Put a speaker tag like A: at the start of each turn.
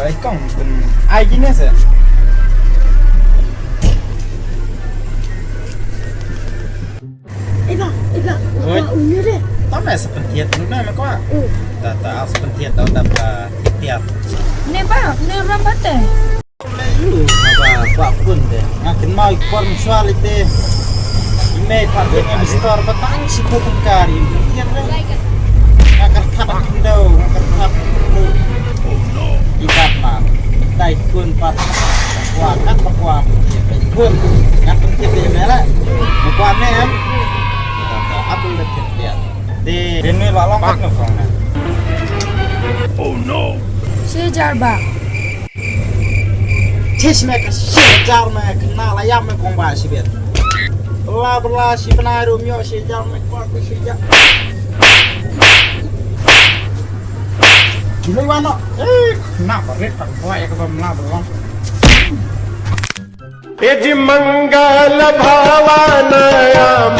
A: ไอ้กล้องเป็นไอ้ยิงเนี่ยสิ
B: ไอ้บ้าอุ่นเยอะเลย
A: ตอนไหนสปนเทียดนู้นนั่นมันก็แต่เอาสปนเทียดเอาแต่เทียด
B: เนี่ยบ้าเนี่ยรับบัตรเลย
A: เลยอยู่ว่าคุณเด้งาขึ้นมาอีกคนช่วยเลยเด้อีเมย์พันเองมิสเตอร์บัตังสิบคนการีเทียดเลยงาขับกินเดางาขับมืออีกาดมาได้คุณปัดว่านักบอกว่าคุณงานต้องเทียดเลยไหมล่ะบอกว่าแม่ครับแต่อัพเลยเทียดเดียดดีเรียนไม่ว่าลองพักหนึ่งฟังนะ
C: Oh no
B: 1000 baht
A: Tis me ka sejar me kena layam me kong ba sibet. Bela si penaru mio sejar me kwa ku sejar. Gila wano. Kenapa rit tak kuat ya ke mela belum.
C: Eji manggala bhavanaya